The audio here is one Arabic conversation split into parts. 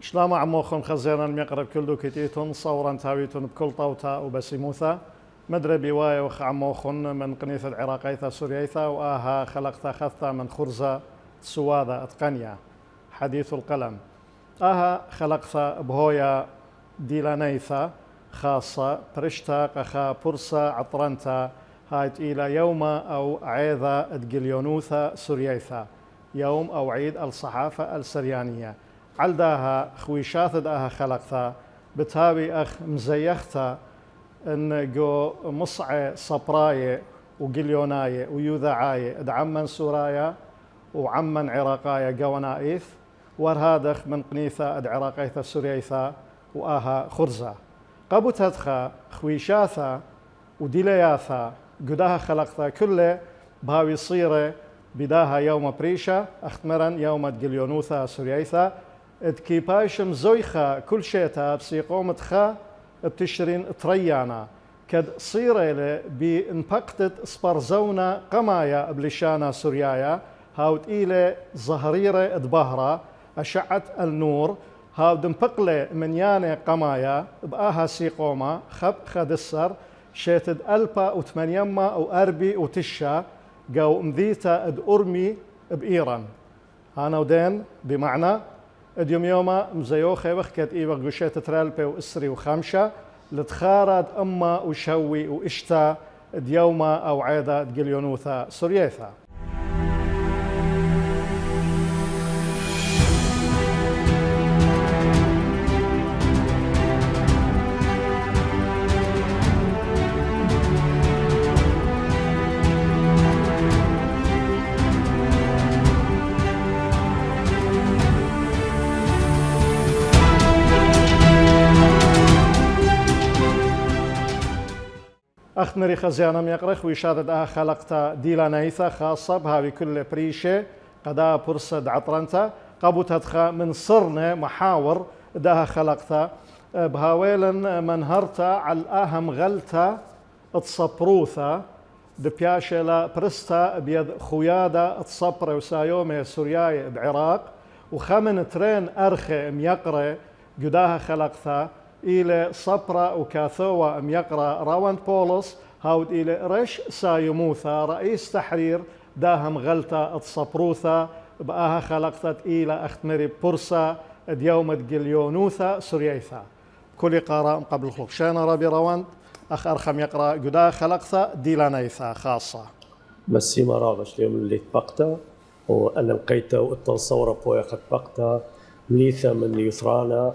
شلام عموخن خزينا ميقرب كل دوكتيتون صورا تاويتون بكل طوتا وبسيموثا مدري بواي وخ عموخن من قنيث العراقيثا سورييثا وآها خلقتا خثتا من خرزة سواذا اتقنيا حديث القلم آها خلقتا بهويا ديلانيثا خاصة برشتا قخا برسا عطرنتا هايت إلى يوم أو عيذا ادقليونوثا سورييثا يوم أو عيد الصحافة السريانية علداها خويشات داها خلقتا بتهاوي أخ مزيختا إن جو مصعي صبراي وقليوناي ويوذعاي دعمن سورايا وعمن عراقايا قونائث ورهادخ من قنيثة العراقيثة سورييثا وآها خرزة قبوتتخا خويشاثا وديلياثا قداها خلقتا كله بهاوي صيرة بداها يوم بريشة اختمرا يوم تقليونوثا سورييثا اتكيبايشم زويخا كل شيتا بسيقومتخا بتشرين تريانا كد صيرة بانبقتت سبرزونا قمايا بلشانا سوريايا هاوت إلى زهريرة ادبهرة أشعة النور هاود انبقلة من ياني قمايا بآها سيقوما خب خدسر شيتد ألبا وثمانيما وأربي وتشا قو مذيتا اد أرمي بإيران هانا ودين بمعنى اديوم يوما مزيوخي وخكت إيوة قشيت ترالبي وإسري وخامشة لتخارد أما وشوي وإشتا ديوما أو عيدا دقليونوثا سورييثا أختمري خزيانا ميقرخ ويشادد آها خلقتا ديلانيثا خاصة بهاوي كل بريشة قدا برصد عطرنتا قبوتتخا من صرنا محاور داها خلقتا بهاويلن منهرتا على الآهم غلتا اتصبروثا دبياشلا برستا بيد خويادا اتصبر وسايومي سورياي بعراق وخمن ترين أرخي ميقري قداها خلقتا إلى صبرا وكاثوة ميقرا راوند بولس هاود إلى رش سايموثا رئيس تحرير داهم غلطة اتصبروثا بآها خلقتت إلى أختمري برسا ديوم قليونوثا سورييثا كل قراء قبل خلق شانا ربي راوند أخ أرخم يقرأ قدا خلقتا ديلانيثا خاصة مسي مرابش اليوم اللي تبقتا وأنا لقيته والتصورة بويا خد بقتا مليثة من يثرانا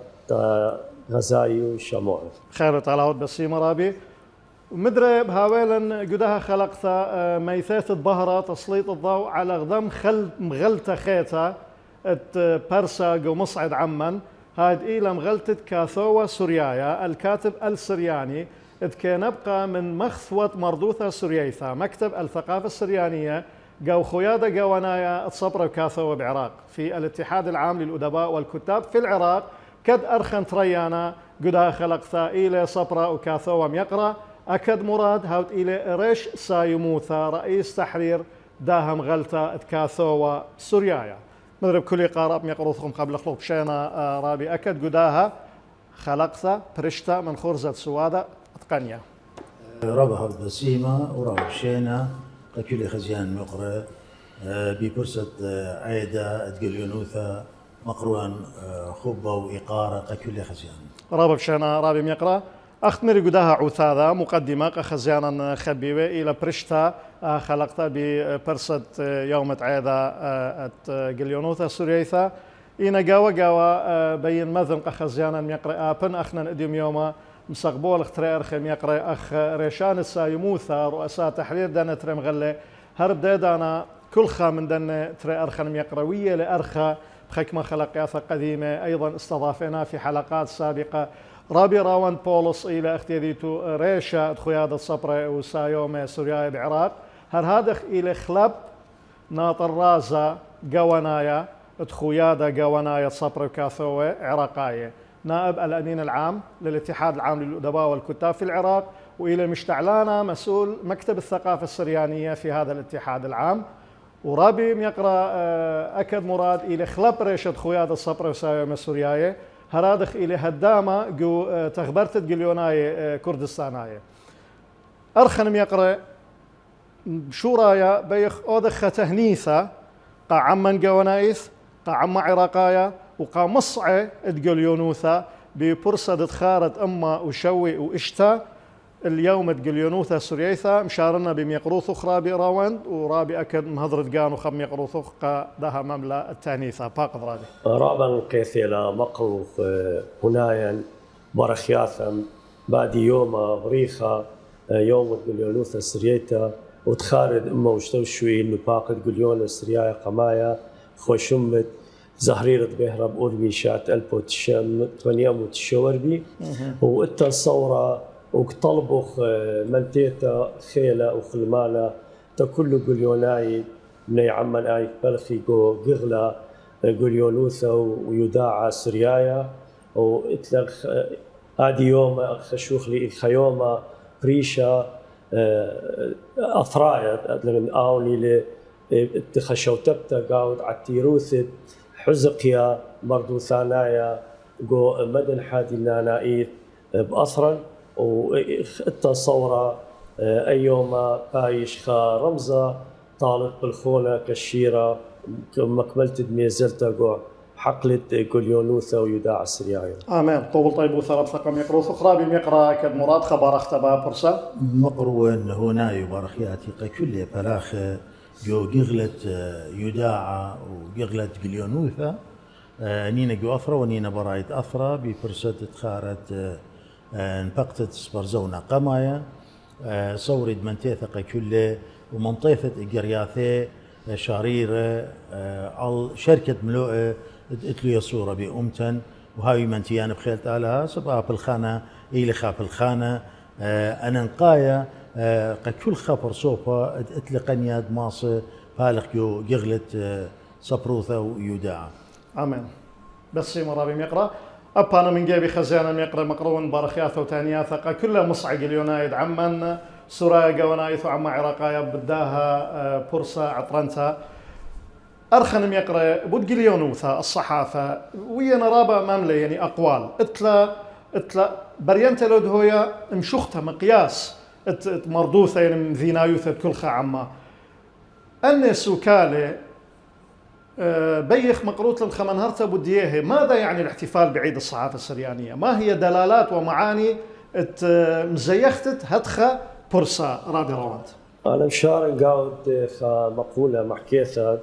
غزاي وشموع خير طالعود بسيمة رابي مدري بهاويلن قدها خلقتا ميثات الظهرة تسليط الضوء على غضم مغلطة خيتا برسا جو مصعد عمن هاد إيلا مغلطة كاثوة سوريايا الكاتب السرياني إذ كان يبقى من مخثوة مردوثة سورييثا مكتب الثقافة السريانية جو خيادة جوانايا الصبرة وكاثوة بعراق في الاتحاد العام للأدباء والكتاب في العراق كد أرخن تريانا قدها خلقتا إلى صبرا وكاثوة ميقرا أكد مراد هاوت إلى ريش سايموثا رئيس تحرير داهم غلطة كاثوة سوريايا مدرب كل قارب ميقروثكم قبل خلوق شينا رابي أكد قداها خلقتا برشتا من خرزة سوادة أتقنيا ربها بسيمة ورب شينا كل خزيان مقرأ ببرسة عيدة اتقليونوثا مقروان خبة وإقارة كل خزيان رابب شانا رابي ميقرا أختمري قداها عثاذا مقدمة خزيانا خبيبة إلى برشتا خلقتا ببرصد يوم عيدا قليونوثا سورييثا إنا قاوة بين مذن خزيانا ميقرا آبن أخنا نديم يوما مستقبول اختري أرخي ميقرا أخ ريشان السايموثا رؤساء تحرير دانا تري مغلي هرب دانا كل خا من دانا تري أرخا ميقروية لأرخا بحكمة خلقياثة قديمة أيضا استضافنا في حلقات سابقة رابي راوند بولس إلى اختياريتو ريشا خيادة صبرة وسايومة سوريا بعراق هادخ إلى خلب ناطر رازا قوانايا خيادة قوانايا صبرة وكاثوة عراقاية نائب الأمين العام للاتحاد العام للأدباء والكتاب في العراق وإلى مشتعلانة مسؤول مكتب الثقافة السريانية في هذا الاتحاد العام ورابي يقرأ أكد مراد إلى خلب ريشة خيادة صبرة وسايومة سورياية هرادخ إلى هدامة جو تخبرت جليوناي كردستاناي أرخن يقرأ شورايا بيخ أودخ تهنيثة قا عمان جوانايث قا عما عراقايا وقا مصعي ادجليونوثا ببرصة دخارت أما وشوي وإشتا اليوم ادجليونوثا سوريثا مشارنا بميقروث أخرى بإراوند ورابي أكد مهضرة جان وخم يقروث قا دها مملا التانيثة باقض رادي رابا قيثيلا مقروث هنايا برخياثا بعد يوم بريخة يوم ادجليونوثا سوريتا وتخارد أما وشتوشوي إنه باقد جليون سريايا قمايا خوشمت زهريرة بهرب أوربي شات ألبو تشام 8 تشوربي وإتا صورة وطلبخ منتيتا خيلة وخلمانة تكل جليوناي من عمان آي بلخي جو غغلا جليونوثا ويداعى سريايا وإتلخ آدي يوم خشوخ لي خيومة بريشة أثرايا لمن آوني لتخشوتبتا قاود عتيروثت حزقيا مردو ثانايا جو مدن حادي نانايث بأثرا والتصورة أيوما بايش خا رمزة طالب بالخونة كشيرة مكملت دميزلتا جو حقلة جليونوثا ويداع السريايا. آمين. طول طيب وثرب ثقم يقروث أخرى بمقرأ كد مراد خبر اختبا برسا. مقروان هنا برخياتي كل فلاخ جو قغلت يداعة وقغلت جليونوثا نينا جو أثرى ونينا برايت أثرى بفرصة تخارت انفقتت سبرزونا قمايا صورد منتيثقة كله ومنطيفة قرياثي شاريرة على شركة ملوء اتلو صورة بأمتن وهاي منتيان بخيلت آلها سبقها في الخانة إلي خاف الخانة أنا نقايا كل خفر صوفة اتلقنياد ماصة فالق يو قغلت صبروثة ويوداع. آمين. بس مرابي مقرأ أبانا من جيبي خزانا مقرأ مقرون بارخياثة وتانياثة كلها مصعق اليونايد عمان سورايا قوانايث وعما عراقايا بداها بورصة عطرنتا أرخن يقرأ بودجليونوثا الصحافة ويا رابا مملة يعني أقوال اتلا بريانتا لودهويا مشوختها مقياس مردوثة يعني مذينايوثة كل عما الناس وكالة بيخ مقروط للخمنهرتا بودييه ماذا يعني الاحتفال بعيد الصحافة السريانية؟ ما هي دلالات ومعاني مزيختت هدخة بورصة رابي روانت؟ أنا مشارن قاود مقولة محكيثة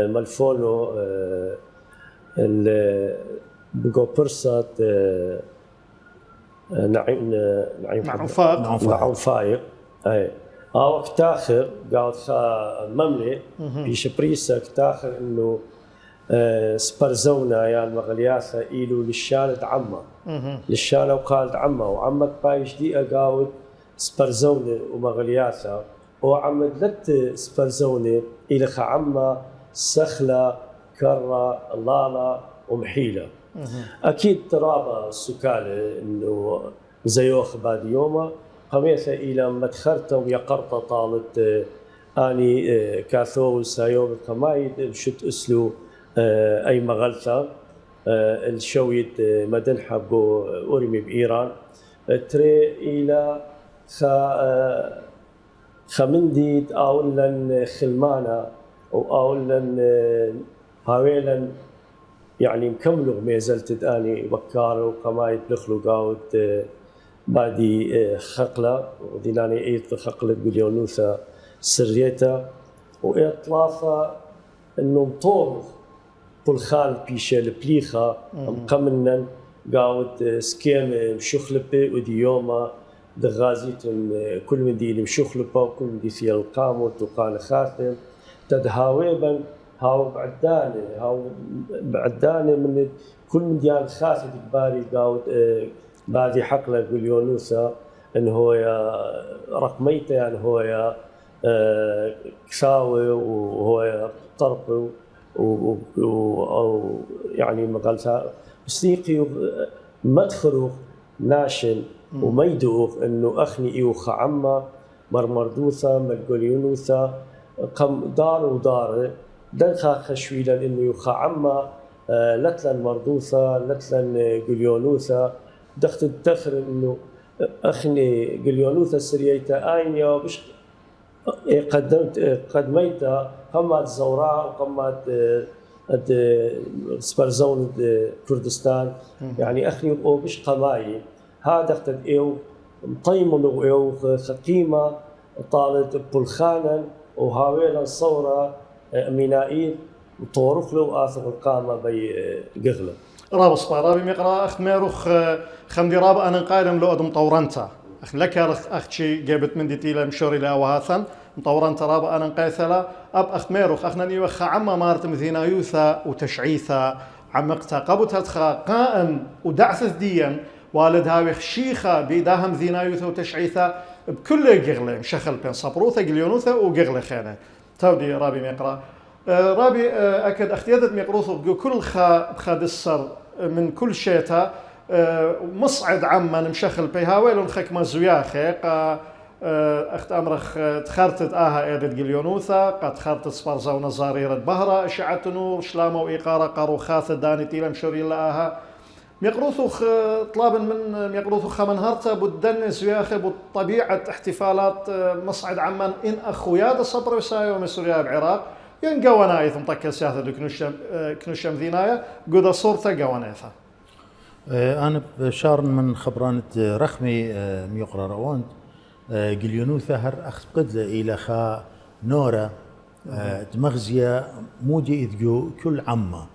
ملفونو بقو بورصة نعم فايق أي وقت آخر قاود خا مملي بيشبريسة وقت آخر إنه سبرزونا يعني مغلياثة إيلو للشانة عمّا للشانة وقالت عمّا وعمّك بايش دي قاود سبرزونة ومغلياثة وعمّد لت سبرزونة إلى خا عمّا سخلة كرة لالا ومحيلة أكيد ترابة سكالة إنه زيوخ بعد يومه قميثة إلى مدخرته ويقرطة طالت أني كاثو سايوم كمايد شت أسلو أي مغلطة الشويت مدن حبو أورمي بإيران تري إلى خمنديد أولاً خلمانة وأولاً هاويلاً يعني مكملوا ميزلت أني بكار وكمايد بلخلو قاود بعدي خقلة وديناني إيت خقلة جليونوثا سريتا وإطلافة إنه مطور بالخال بيشة البليخة مقمنا قاود سكيم مشخلبة وديوما دغازيتم كل من دي مشخلبة وكل من دي فيها القاموت وقال خاتم تدهاويبا هاو بعداني من كل من ديان خاتم كباري قاود بعد حقله جليونوثا إن هو رقميته يعني هو كساوي وهو طرف أو يعني مقالتها مستيقي مدخلوخ ناشن وميدوخ إنه أخني إيوخ عما مرمردوثا مالجليونوثا قم دار ودار دنخا خشويلا إنه يوخ عما لتلن مردوثة لتلن قليونوثة دخت التخر إنه أخني قليونوثة سريتا آين يا بش قدميتا قمات زوراء وقمات سبرزون كردستان يعني أخني بش قماي هذا دخت إيو مطيمن إيو قيمة طالت بلخانا وهاويلا صورة مينائيل وطورخ له آثر القامة بي قغلة راب صبارابي مقرا أخ ميروخ خمدي راب أنا قايلم لو أدم طورنتا أخ لك أخ شي جابت من ديتيلا مشوري لا وهاثن مطورنتا راب أنا قايثلا أب أخ ميروخ أخنا نيوخ عما مارت مثينا يوثا وتشعيثا عمقتا قبوتها تخا قائم ودعث ديا والد هاويخ شيخة بيداهم ذينا يوثا وتشعيثا بكل قغلة مشخل بين صبروثا قليونوثا وقغلة خانة تودي رابي ميقرا رابي أكد اختيادت ميقروثو بكل خاد السر من كل شيتا مصعد عما مشخل بيها ويلون خك ما زوياخي اخت امرخ تخرتت ايدت قليونوثا قد خرتت سبارزا ونزاريرة بهرة اشعة نور شلامة وايقارة قاروخاثة داني تيلا مشوري لها ميقروثو طلابا من ميقروثو خمن هرتا بدن زوياخي بطبيعة احتفالات مصعد عمان ان اخويا صبر وسايو مسوريا بعراق ين قوانايث مطكل سياثة كنوشم ذينايا قد صورته قوانايثة أنا بشار من خبرانة رخمي ميقرا روانت قليونوثا هر أخذ قدلة إلى خا نورا تمغزية مودي إذجو كل عمة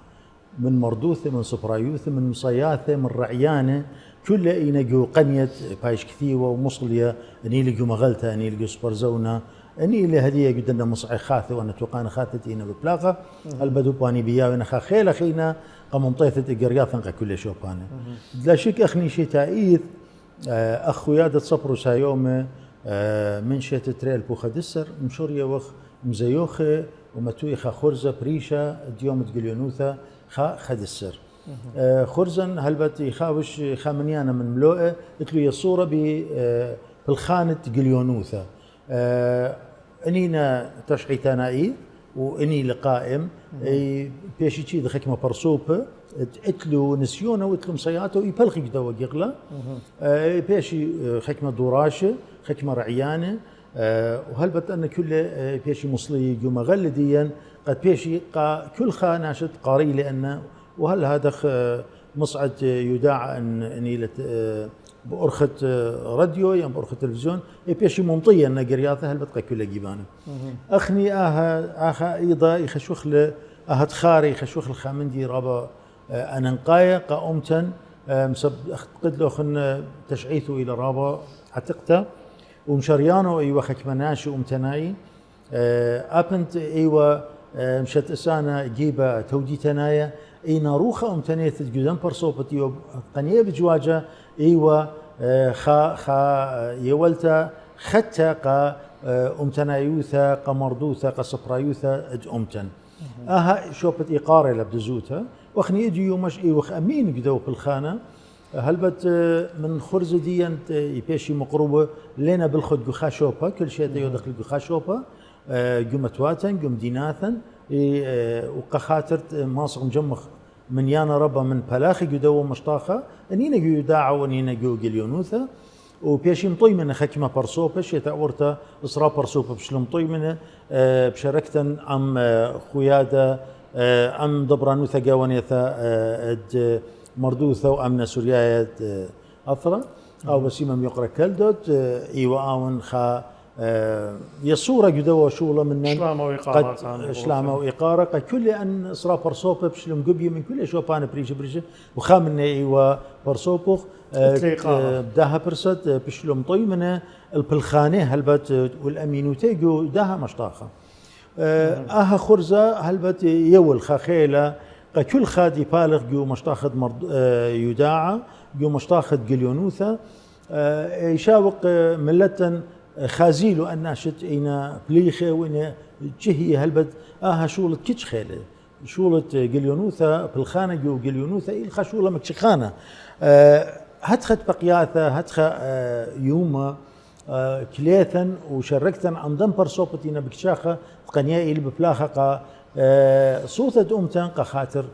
من مردوثة من صبرايوثة من مصياثة من رعيانة كل إينجو قنية بايش كثيوة ومصلية أني لقو مغلتة أني لقو سبرزونا أني اللي هدية قدنا مصعي خاثة وأنا توقعنا خاثتينا ببلاغة البدو باني بياونا خا خيلة خينا قام مطيثة إقرياثا كل شوبانا لا شك أخني شي تأيث أخو يادة صبرو سايومة من شيت تريل بوخا دسر مشوريا وخ مزيوخة ومتوي خا خرزة بريشة ديوم تقليونوثا خا خدسر خرزن هلبت يخاوش خامنيانا من ملوئة اتلو يصورة بالخانة قليونوثا انينا تشعيتانا اي واني لقائم بيشي تشي دخكمه برسوبه اتلو نسيونه واتلو مصياته يبلغي دوا قغله بيشي خكمه دوراشه خكمه رعيانه وهلبت ان كل بيشي مصلي جمع غلديا قد بيشي كل خاناشت قاري لان وهل هذا مصعد يداعى اني بأرخة راديو يعني بأرخة تلفزيون بيشي منطية أن قرياثة هل بتقى كل جيبانه أخني آها أيضا يخشوخ له تخاري يخشوخ الخامندي رابا أنا نقاية قاومتا مسب قد له خن تشعيثه إلى رابا عتقته ومشريانه أيوة خكمناش ومتناي أبنت أيوة مشت أسانا جيبة تودي تنايا اي ناروخه امتنيه جدن برصوبتي قنيه بجواجه ايوه خا يولتا ختا قا امتنايوثا قمردوثا قصبرايوثا امتن شوبت اقاره لبدزوتها وخني اجي يومش اي وخ امين قدو في الخانه هلبت من خرزه دي يبيشي مقروبه لنا بالخد قخا شوبه كل شيء يدخل قخا شوبه قمتواتن قم ديناثن وقخاترت ماصق مجمخ من يانا ربا من بلاخي قدو مشطاخة انينا قو يداعوا انينا قو قليونوثا وبيشي مطوي من خكمة برسوبة شي تأورتا إصرا برسوبة بشلو مطوي منه بشاركتا عم خويادة عم دبرانوثا قوانيثا مردوثا وأمنا سوريايا أثرا أو بسيما يقرأ كالدوت إيوا آون خا يصورة جدوة شغلة من شلامة وإقارة قد كل أن صرا برصوبة بشلم قبي من كل شوبان بريشة وخامنا إيوا برصوبوخ بداها برصد بشلم طيمنا البلخانة هلبت والأمينوتي جو داها مشطاخة خرزة هلبت يول خاخيلة قد كل خادي بالغ جو مشطاخد يداعى جو مشطاخد قليونوثا يشاوق ملة خازيلو الناشط إنا بليخة وإنا جهي هلبت شولة كتش خيلة شولة قليونوثا بالخانة جو قليونوثا إلخا شولة مكشخانة هتخت بقياثة هتخ يوم كليثا وشركتا عن دمبر صوبتينا بكشاخة قنيا إلي بفلاخة صوتة أمتان قخاطر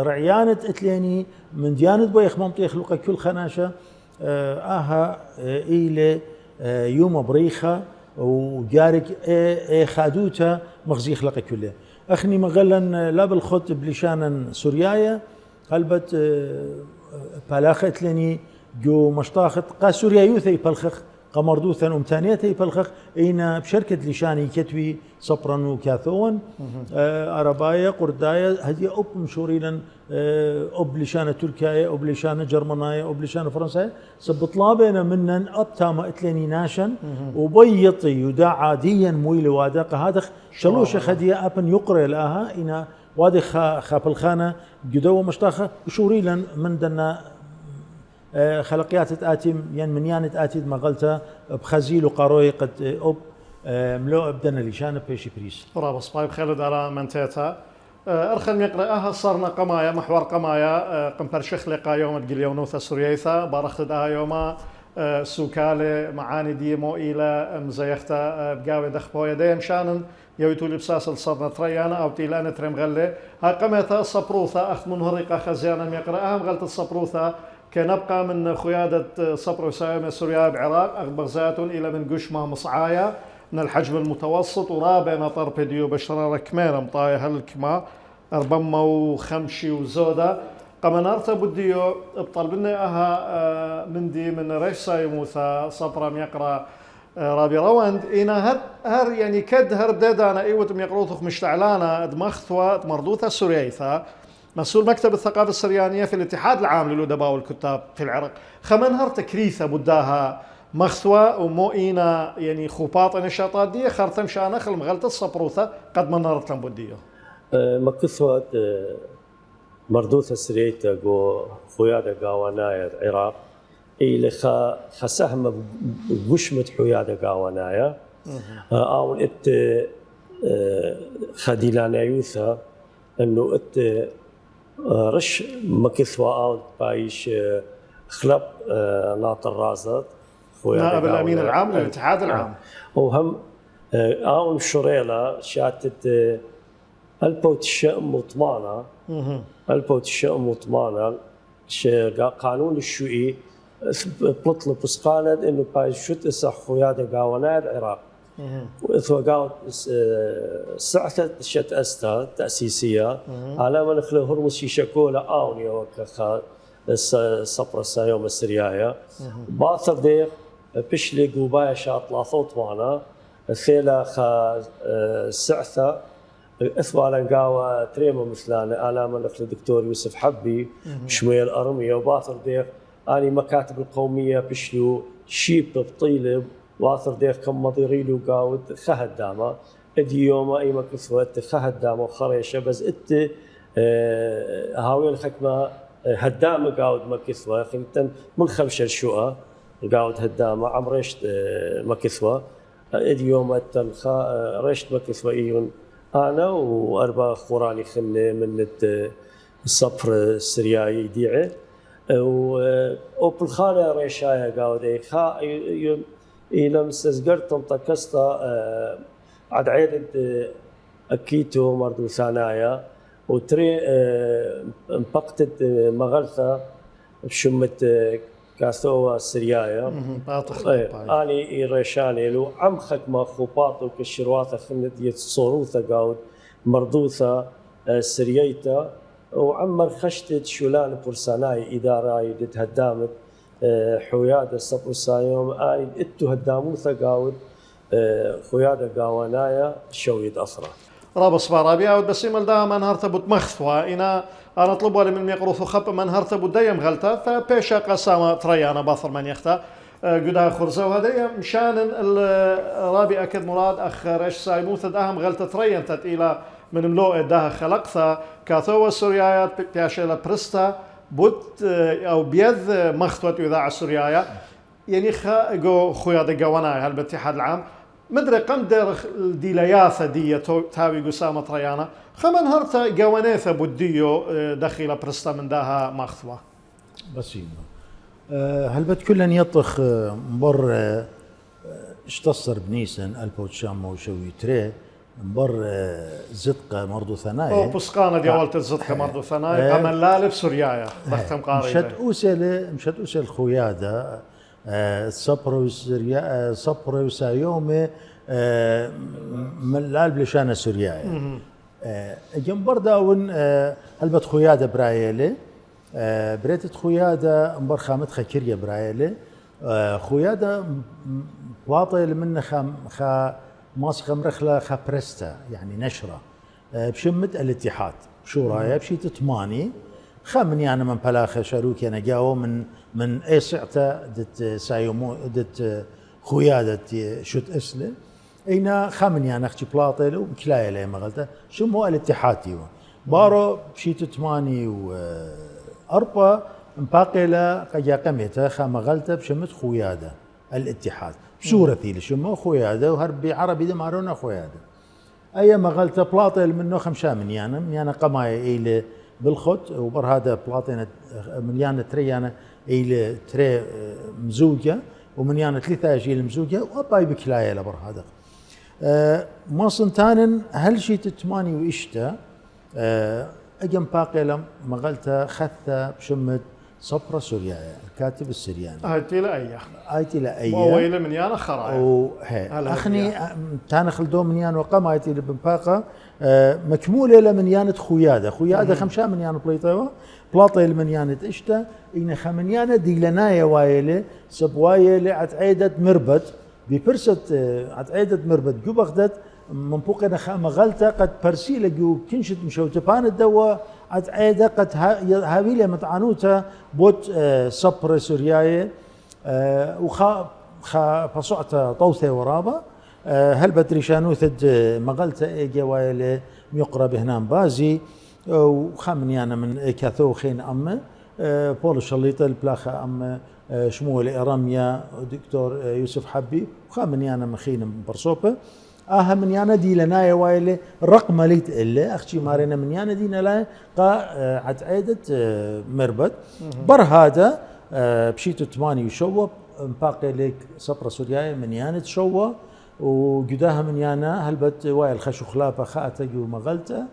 رعيانة اتليني من ديانة بويخ منطقة يخلق كل خناشة آها إلى يوم بريخة وجارك خادوتا مغزي خلق كله أخني مغلا لا بالخط بلشانا سوريايا قلبت بالاخت لني جو مشطاخت قا سوريا يوثي بالخخ قمردوثا أمتانيتي بالخخ إينا بشركة لشاني كتوي صبرا وكاثون أربايا قردايا هذه أب مشوريلا أب لشانة تركيا أب لشانة جرمانية أب لشانة فرنسا سبطلابنا منن أب تاما إتليني ناشن وبيطي يداع عاديا مويل وادق هذا شلوش خدية أبن يقرأ لها إنا وادي خاب الخانة جدوة مشطاخة وشوريلا من دنا خلقيات تآتي ين من يان تآتي مغلتا بخزيل وقاروي قد أب ملو أبدنا لشان بيشي بريس رابص بايب خالد على منتيتا أرخل يقرأها صرنا قمايا محور قمايا قمبر شيخ لقا يوم الجليونوثا سوريايثا بارخت دها يوما سوكالي معاني ديمو إلى مزيختا بقاوي دخبويا ديم شانن يويتو لبساس الصرنا تريانا أو تيلانة ترمغلي ها قميتا صبروثا أخ منهرقة خزيانا يقرأها مغلت الصبروثا كنبقى من خيادة صبر وسائم سوريا بعراق أغبغزات إلى من قشمة مصعايا من الحجم المتوسط ورابنا طربيديو بشرارة كمينة مطايا هالكما أربما وخمشي وزودة قمنارتا بديو ابطل بنا أها مندي من ريش سايموثا صبرا يقرأ رابي روند إنا هر يعني كد هر دادانا إيوتم يقروثخ مشتعلانا دمخثوة مردوثة سوريايثا مسؤول مكتب الثقافة السريانية في الاتحاد العام للأدباء والكتاب في العراق خمنهر تكريثة بداها مخثوة ومؤينة يعني خوباط نشاطات دي خرتم شانا خل مغلطة الصبروثة قد منارت لهم بديو مكثوة مردوثة سريتا جو خويادة قاوانايا العراق إلى خسهم بوشمة حيادة قاوانايا أو إت خديلانا يوثا إنه إت رش مكثوة أو بايش خلب ناطر رازت نائب الأمين العام للاتحاد العام وهم أو شريلة شاتت البوت الشأم وطمانة البوت الشأم وطمانة قانون الشيوعي بطل بسقاند إنه بايش شت إسحو يادا قاونا العراق وإثوا قاوت سعثة شت أستا تأسيسية على من خلو هرمس يشكولا آوني وكخا الصبر السايوم السريايا باثر دير بشلي قوبايا شاط لاثوت وانا ثيلا خا سعثة إثوا لنقاوة تريمو مثلانا على من خلو الدكتور يوسف حبي شميل أرمية وباثر دير أني مكاتب القومية بشلو شيب بطيلب واثر دير كم مضيريلو قاود خهد داما ادي يوما اي مكثوة خهد داما وخريشة بس ات هاوين حكمة هدامة قاود مكثوة خلتن من خمشة الشقة قاود هدامة عم ريشت مكثوة ادي يوما ريشت مكثوة ايون انا واربع خوراني خلنا من الصبر السرياي ديعي وبالخانة ريشايا قاود اي خا إلى مستزقرتم تكستا عد عيدة أكيتو مردو ثانايا وتري مبقتت مغلثة بشمة كاثوة سريايا آني ريشاني لو عم خكمة خوباطو كالشرواثة خلت يتصوروثة قاود مردوثة سريايتا وعمر خشتت شولان برساناي إدارة يدت هدامت حيادة صبر سايوم آي إتو هداموثا قاود خيادة قاوانايا شويد أثرة رابص بارابيا ودبسيم الدا من هرتبط مخثوة إنا أنا أطلبها لمن يقروث خب من هرتبط دايم غلطة فبيشا قسامة تريانا باثر من يختا قدا خرزة وهذا مشان الرابي أكد مراد أخ ريش سايموثا داهم غلطة تريان تتإلى من ملوء داها خلقثا كاثوة سوريايات بياشيلا برستا بوت او بيذ مخطوة اذاعه السوريايه يعني جو خويا دقوانا هالاتحاد العام مدري قم دير ديلياثه دي تاوي قسامه طريانه خمن هرتا قوانيثه بوديو دخيله برستا من داها مخطوه بسيطه هل كلن يطخ مبر اشتصر بنيسن البوتشام وشوي تري مبر زدقة مرضو او ثنايا بسقانه ديولت الزدقه مرضو ثناي قمن لالب سوريايا بختم مشت قاري أوسل خويادة صبر وسايومي من الالب لشانة سوريايا جنبر داون هلبت خويادة برايلي بريتت خويادة مبر خامت خكرية برايلي خويادة واطي من خا ماسخة مرخلة خا بريستا يعني نشرة بشمت الاتحاد شو رايا بشيت تماني خامن يعني من بلاخة شاروك انا جاو من اي سعته دت سايومو دت خويادة شوت اسله اينا خامن يعني اختي بلاطيلو بكلايا لي مغلته شو مو الاتحادي بارو بشيت تماني واربا مباقيلا قجا قميته خامغلته بشمت خويادة الاتحاد بصورة ثيل شمو خويادة وهربي عربي دمارونا خويادة اي مغلته بلاطيل منه خمسة من قماية ايلي بالخط وبر هذا بلاطينة مليانة تريانة ايلي تري مزوجة ومليانة ثلاثة اجيل مزوجة واباي بكلاية لبر هذا ما صنتان هل شي تتماني وإشتا اجم باقي مغلته خثة بشمت صبرة سوريا الكاتب السرياني آيتي لأيه وويل من يانا خرايا وهي أخني تانا خلدو من يانا وقام آيتي لبنباقة مكمولة لمن يانة خويادة خمسة من يانا بلاطي من يانا إشتا إن خمن يانا دي لنايا وايلة سبوايلة عتعيدة مربط ببرست عتعيدة مربط جو بغدت من بوقنا مغلطة قد برسيلة جو كنشت مشوتبان الدواء عتعيدة قد هاويلة متعنوتا بوت صبر سورياية وخا فصعت طوثة ورابة هل بدريشانو ثد مغلطة ايجا وايلة ميقرب هنان بازي وخامني انا من كاثو خين امه بول الشليطة البلاخة ام شمول إراميا دكتور يوسف حبي وخامني انا مخين برصوبة من يانا دي لنا وايلة رقم ليت إلا أختي مارينا من يانا دينا لا قا عتعيدة مربط بر هذا بشيتو تماني وشوة مباقي لك صبرة سورياية من يانا تشوة وقداها من يانا هلبت وايل خشو خلافة خاطة جو مغلطة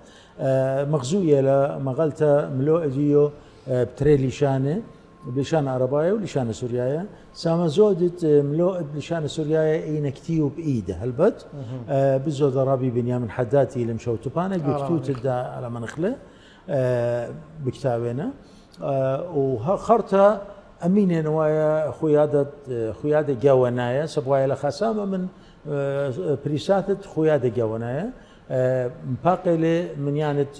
مغزوية لمغلطة ملو أجيو بتريلي شانة بلشان عرباية ولشان سورياية ساما زودت ملوء بلشان سورياية اين كتيو بإيده هلبت بزود رابي بنيامين حداتي لمشوتبانا جو كتوت على منخله بكتابنا وخرتها أمينة نوايا خويادة جوانايا سبوايا لخاسامة من بريساتة خويادة جوانايا مباقلة من يانت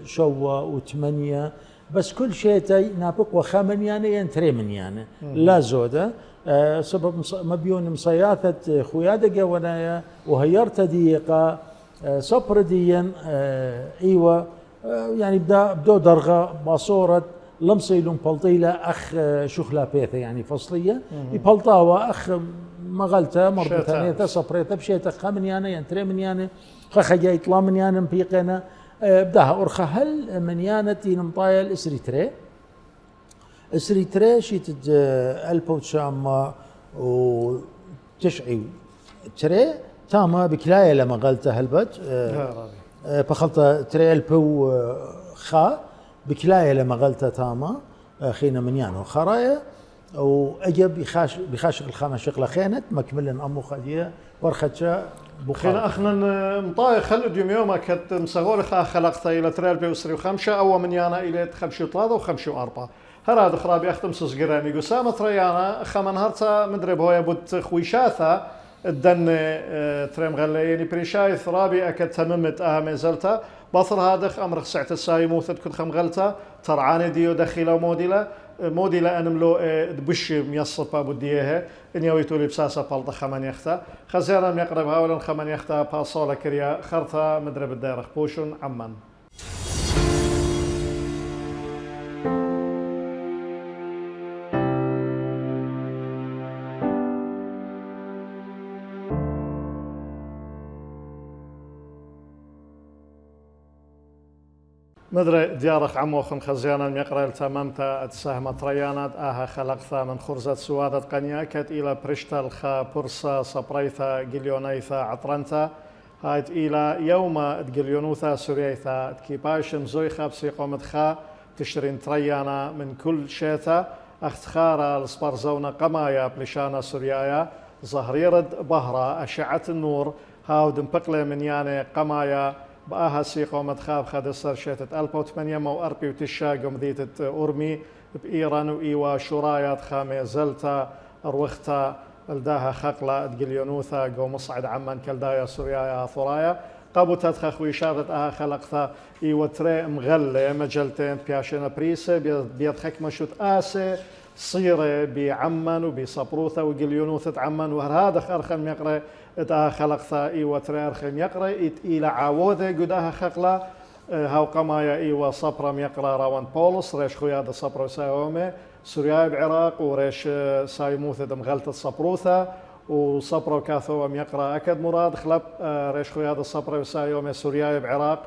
شوة وثمانية بس كل شيء تي نابق وخامن يعني ينتري من يعني لا زودة سبب مبيون مصياثة خويادة جوانايا وهيرت ديقة صبر ديا ايوه يعني بدو درغة باصورة لمصيلون بلطيلة أخ شخلا بيثة يعني فصلية بلطاوة أخ مغلتة مرة ثانية صبريتها بشيء خامن يعني ينتري من يعني خخجا يطلع من يعني مبيقنا بداها أرخى هل من يانتي نمطايل إسري تري شيت البوتشام وتشعي تري تاما بكلاية لما قلت هلبت بخلطة تري البو خا بكلاية لما قلت تاما خينا من يانو خرايا وأجب بخاش الخامة شغلة خينت مكمل أمو خدية ورختشا خينا أخنا مطاي خلد يوم كت مسغول خلقت إلى تريل بيوسري وخمسة أو من يانا إلى خمسة وثلاثة وخمسة وأربعة هراد خرابي أختم سجرامي قسامة تريانا خمن هرتا مدرب هو يبوت خويشاثا الدن تريم غليني بريشاي ثرابي أكد تممت ميزلتا باطل هذا أمر سعة السايموث كنت خم غلتا ترعاني ديو دخيلة موديلا أنملو دبش ميصفة بديها إن يويتو لي بساسة بالطة خمان يختا خزيرا يقرب هاولا خمان يختا باصولا كريا خرطة مدرب الدايرخ بوشن عمان مدري ديارك عموخن خزيانا ميقرأ التمامتا السهم تريانات خلقتا من خرزة سوادة قنياكت إلى برشتا الخا برصا صبريثا جليونيثا عطرنتا هايت إلى يوم تقليونوثا سوريثا تكيباشن زوي خابسي قومتخا تشرين تريانا من كل شيتا اختخارا السبارزونا قمايا بلشانا سوريايا ظهريرد بهرة أشعة النور هاود مبقلة من يعني قمايا بآها سيقو مدخاب خاد السر شيتت ألبو 8 مو أربي وتشا قم ذيتت أورمي بإيران وإيوا شرايات خامي زلتا أروختا الداها خقلة تقليونوثا قو مصعد عمان كالدايا سوريايا ثرايا قابو تدخخ ويشارت آها خلقتا إيوا تري مغلة مجلتين بياشينا بريسة بيدخك مشوت آسي صيرة بعمان وبصبروثا وقليونوثة عمان وهذا خرخم يقرأ إتها خلقتا إيوا تري أرخم يقرأ إلى عاوذة قداها خقلة هاو قمايا إيوا صبرم يقرأ راوان بولس ريش خويا صبرو سايومي سوريا بعراق وريش سايموثة مغلطة صبروثا وصبرو كاثو يقرأ أكد مراد خلب ريش خويا صبرو سايومي سوريا بعراق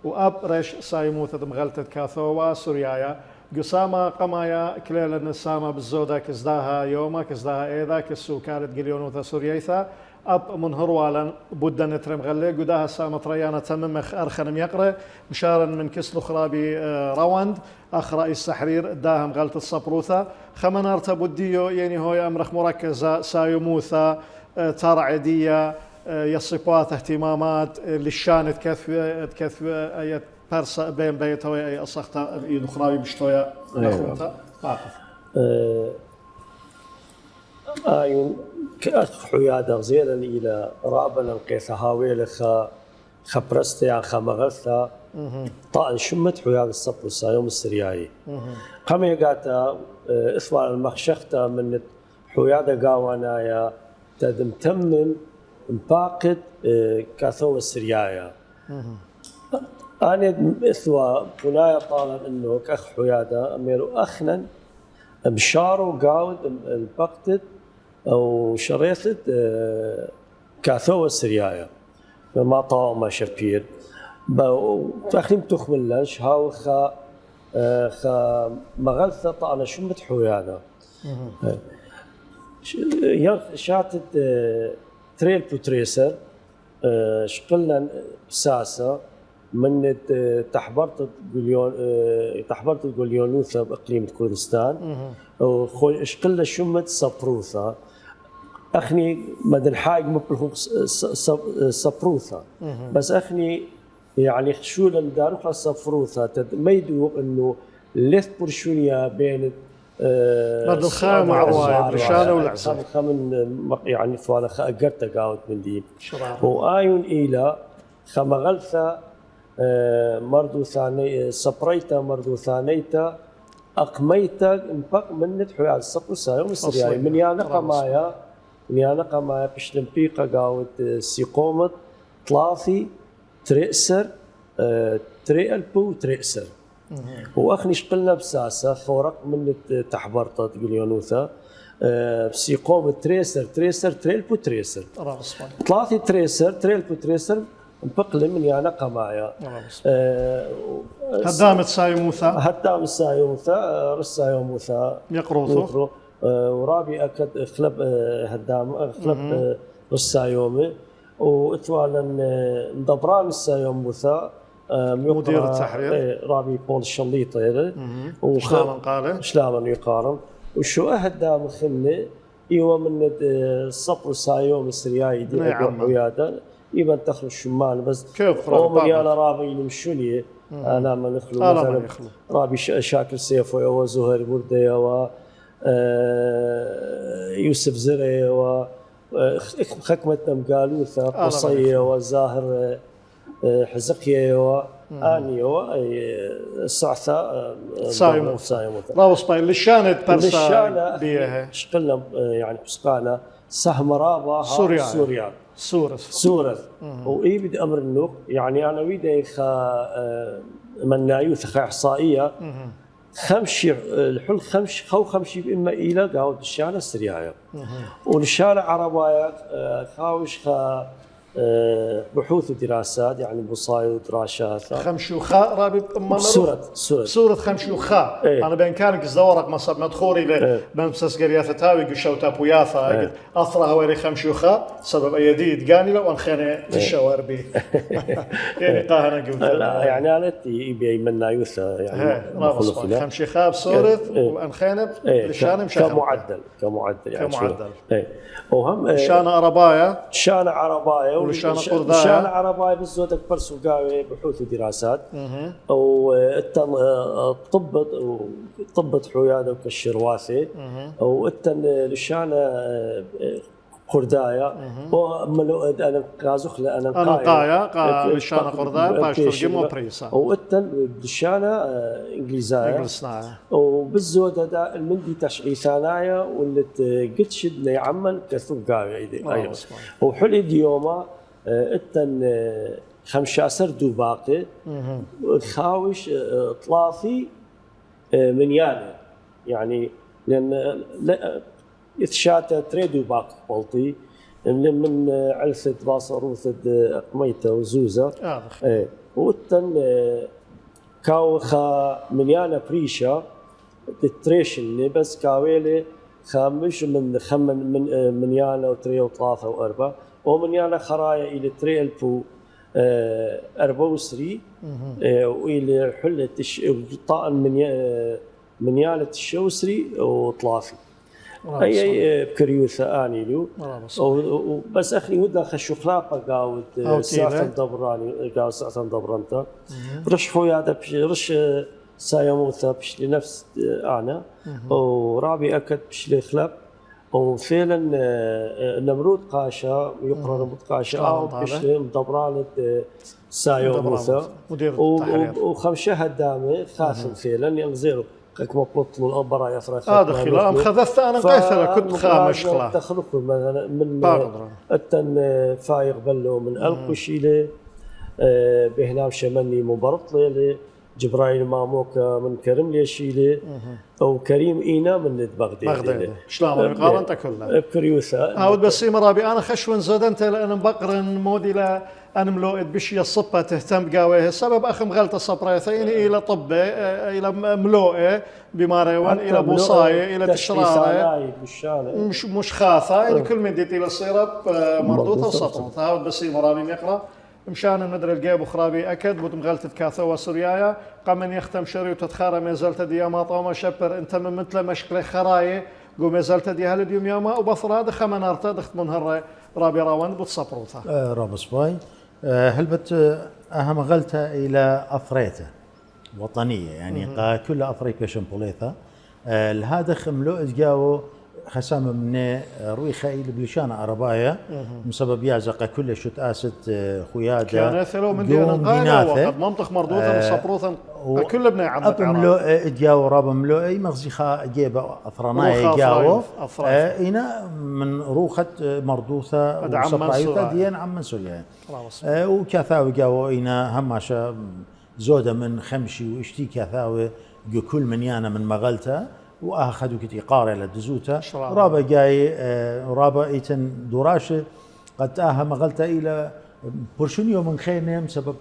وأب ريش سايموثة مغلطة كاثو سوريا قسامة قمايا كليل النسامة بالزودة كزداها يوما كزداها إيدا كسو كانت قليونوثا سوريايثا أب من هروالا بودا نترم غلي قداها سامة ريانا تمم أرخنم يقرأ مشارا من كسلو خرابي رواند أخرى السحرير داهم غلط الصبروثا خمنار تبوديو يعني هو أمرخ مركزة سايموثا ترعدية يصفات اهتمامات للشان تكثف أي برس بين بيتوي أي أصختا يدخرابي بشتويا أخوتا واقف آيون كأخ حيادة زيلا إلى رابنا قيث هاويل خبرستي خمغثا طاء شمت حيادة الصبر السايوم السرياي قام يقاتا إثوال المخشختا من حيادة قاوانايا تدم تمن باقد كاثو السريايا أنا إثوى بنايا طالب إنه كأخ حيادة أميرو أخنا بشارو قاود البقتد أو شريثت كاثو السريايا ما طاو ما شبير تخيم تخمل لنش هاو خا مغلثة طعنا شمت حيادة شاتت تريل بوتريسر شقلنا ساسة من تحبرت قليونوثا بإقليم كردستان وشقلنا شمت صبروثا أخني مدن حاج مبلغ صبروثا بس أخني يعني خشولا داروخا صبروثا ما يدوق إنه لث برشونيا بين مدن خام عرواي برشانة والعزة خامن يعني فوالا خاقرتا قاوت من دين وآيون إلى خمغلثا مردو ثاني صبريتا مردو ثانيتا أقميتا انفق منت حياة الصبر سايوم السرياي من يانا قمايا بشتنبيقا قاوت سيقومت طلافي ترئسر ترئلبو ترئسر وأخني شقلنا بساسة خورق منت تحبرتا قليونوثا سيقومت تريسر تريلبو تريسر طلافي تريسر تريلبو تريسر بقل من يانا قمايا هدامت سايموثا رسايموثا يقروثو ورابي أكد خلب هدام خلب رسايومي وإثوالا ندبران السايموثا مدير التحرير رابي بول شليطير شلاما يقارن وشو هدام خلني إيوه من الصبر السايوم السرياي دي حيادة يبان تخرج شمال بس هم يالا رابي يمشوني انا ما نخلو مثلا رابي شاكر سيفو وزهير بردي و يوسف زري و خكمتنا مقالوثة قصية وزاهر حزقية و اني و السعثة صايموثا راوس باي لشانة برسا بيها شقلنا يعني بسقانا سهم رابا سوريا سورة وإيه بدي أمر النوق يعني أنا ويدي من نايوث إحصائية خمشي الحل خمشي بإما إلى قاود الشارع السرياية والشارع عربايا خاوش بحوث ودراسات يعني بصايد ودراسات خمشوخاء رابي صورة خمشوخاء إيه. أنا بين كانك زورق مصاب مدخوري ل بمسس قرياثة تاوي قشوتا بوياثا أثرها هوري خمشوخاء سبب أيديد قاني لو أنخيني تشاور بي يعني قاهنا قلت لا يعني قالت يبي منا يوثا يعني رابص خمشوخاء بصورة وأنخيني لشان مشاخ كمعدل يعني وهم شان عربايا شان عربايا ولشان قردايا شان عربايا بالزود أكبر سوقاوي بحوث ودراسات والتن طبت حياده وكالشرواثي والتن لشان قردايا وملؤد أنا قازخ أنا قايا لشان قردايا باش ترجمه بريسا والتن لشان إنجليزايا وبالزود هذا المندي تشغي ثانايا واللي قد شد يعمل كثوقاوي أيضا وحلي ديوما التن 15 دوباقي خاوش طلافي منيانة يعني لأن يتشاتا تريدو باق بلطي من علثة باصروثة قميتة وزوزة والتن كاو منيانة بريشة تتريشن بس كاويلي خامش من منيانة وتري وثلاثة وأربعة ومنيانة خرايا إلى تري ألفو أربعة وسري وإلى حلة طاقن منيانة الشوسري وطلافي أي بكريوثة آني له بس أخي ودا خشوا خلاقة قاود ساعة دبراني قاود ساعة دبرانتا رش فويادا رش سايموثا بش لنفس أنا ورابي أكد بش لخلق وفعلا نمرود قاشا يقرأ نمرود قاشا أو بش مدبرانة سايموثا وخمشة هدامة خاصم فعلا ينزلوا كما قلت له الأبرة يفرق دخل أم خذفت أنا قيثلة كنت خامش خلا تخلق من التن فايق بلو من القشيلة بهنام شمني مبرط ليلة جبرائيل ماموك من كرم ليشيلة أو كريم إينا من بغداد شلون قارنت كلها بكريوثا أود بس مرابي أنا خشون زدنت لأن بقرن مودي لا أنا ملوئد بشي الصبة تهتم بقاويه السبب أخم غلط الصبريثين إلى طبة إلى ملوئة بماريوان إلى بوصاية إلى تشرارة مش خاثة يعني كل من ديت إلى الصيرة مرضوطة وسطوطة هاود بس مرابي يقرأ مشان ندري الجيب وخرابي أكد بوتم غلطة كاثوة سوريايا قام من يختم شري وتتخارى ما زلت ديامات وما شبر أنت من مثل مشكلة خراية قو ما زلت دي هالديوم يوما وبصرا دخ منارتا دخت من هالري رابي راوان بتصبروتا رابس باي هل بت أهم غلطة إلى أثريته وطنية يعني كل أثري بيشن بوليثا الهذا خملو إجاو خسام من روي خايل بلشان عربايا مسبب يازق كل شت اسد خياده كان ثلو من دينا وقد منطق مردوثا صبروثا كل بنا عبد ملو اجاو راب ملو اي مغزيخا جيب اثرناي جاو انا من روخه مردوثه وصبرايوثا ديان عم سوريا وكاثاوي جاو انا هماشا زوده من خمشي واشتي كاثاوي كل من يانا من مغلته واخذوا كتي قارئ لدزوتا رابا جاي رابا ايتن دوراشه قد مغلتا الى برشونيو من خينهم سبب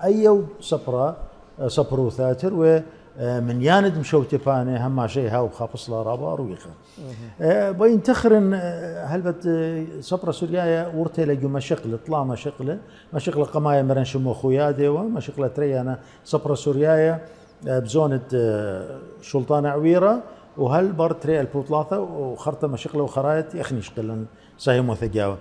ايو صبرو ثاتر ومن ياند مشوتي باني هم شيء هاو خافصلا رابا رويخه بين تخرن هلبت صبرا سوريا ورتي لجو مشقله طلع مشقله قمايه مرن شمو خويادي ومشقله تريانا صبرا سوريا بزونة شلطان عويرة وهل برتري البوطلاثة وخرطة مشقلة وخرايط يخني شقلا سايمو ثقاوة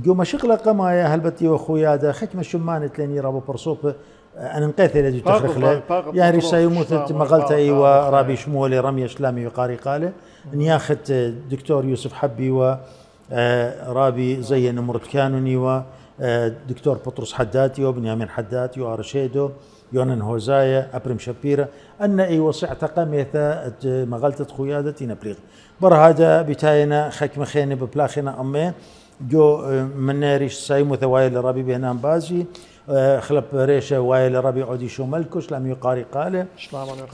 جو مشقلة قمايا هل بتي وخويا دا خكمة شمان تلاني رابو برصوب أنا نقيث الذي تخرخ له يعني ريش سايمو مغلتا ايوا رابي شمولي رمي اسلامي وقاري قاله نياخت دكتور يوسف حبي ورابي زين مرد كانوني ودكتور بطرس حداتي وبنيامين حداتي وارشيدو يونان هوزايا أبرم شبيرة أن أي وصعت قميثة مغلطة خيادة نبليغ بر هذا بتاينا خكم خيني ببلاخنا أمي جو من ريش سايمو ثوايل ربي بهنام بازي خلب ريشة وايل ربي عودي شو ملكوش لم يقاري قاله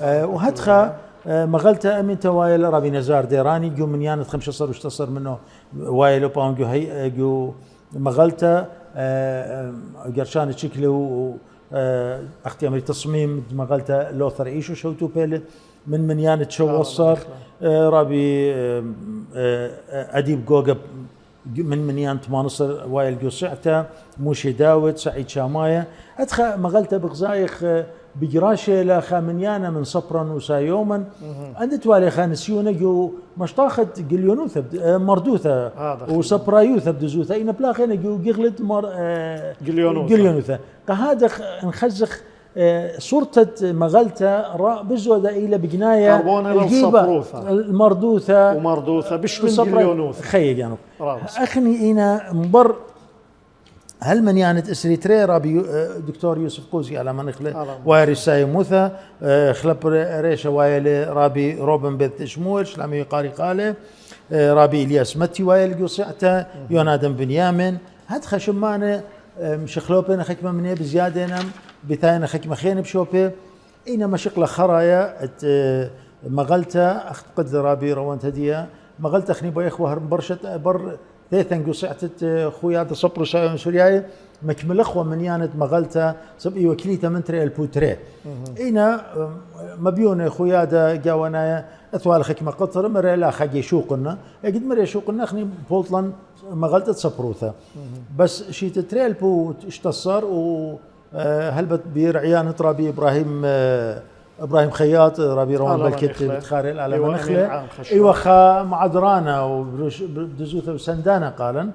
وهدخا مغلطة أمين توايل ربي نزار ديراني جو من يانت 15 واشتصر منه وايل وباون جو هي جو مغلطة قرشان شكله اختي امري تصميم مغلتا لوثر ايشو شوتو بيل من منيانة شو وصر رابي اديب جوجا من منيان تمانصر وايل قصعته موشي داود سعيد شامايه ادخل مغلتا بغزايخ بجراشه لا خامنيانا من صبرا وسايوما عند توالي خانسيونا جو مشطاخت قليونوثا مردوثا وصبرايوثا بدزوثا إن بلاخينا جو قغلت قليونوثا كهذا نخزخ صورة مغلتا بزودة إلى بجناية الجيبة المردوثة ومردوثة بش من قليونوثا خيّ يعني أخني إنا مبر هل من يعني اسريتري رابي دكتور يوسف قوزي على منخله وايري سايموثا خلب ريشه وايل رابي روبن بيت شمول شلامي قاري قاله رابي الياس متي وايل قصعته يونادم بنيامن هاد خشمانه مشخلوبنا خكمه من بزياده نم بثاينا خكمه خين بشوبه اين مشقله خرايا مغلتا اخت رابي روانت هديه مغلتا خني بو اخوه برشت بر ثيثن قصعتت خويا هذا صبر سورياي مكمل اخوه من يانت مغلتا سبي وكليته منتري البوتري اينا مبيون خويا هذا جاونا اثوال خكمه قطر مري لا خجي شوقنا قد مري شوقنا خني بولتلان مغلتا صبروثا بس شيت تريل بو اشتصر و هلبت برعيان رابي ابراهيم خياط رابي روان بالكت بتخارل على منخله ايوا خا معدرانا وبدزوثه وسندانا قالن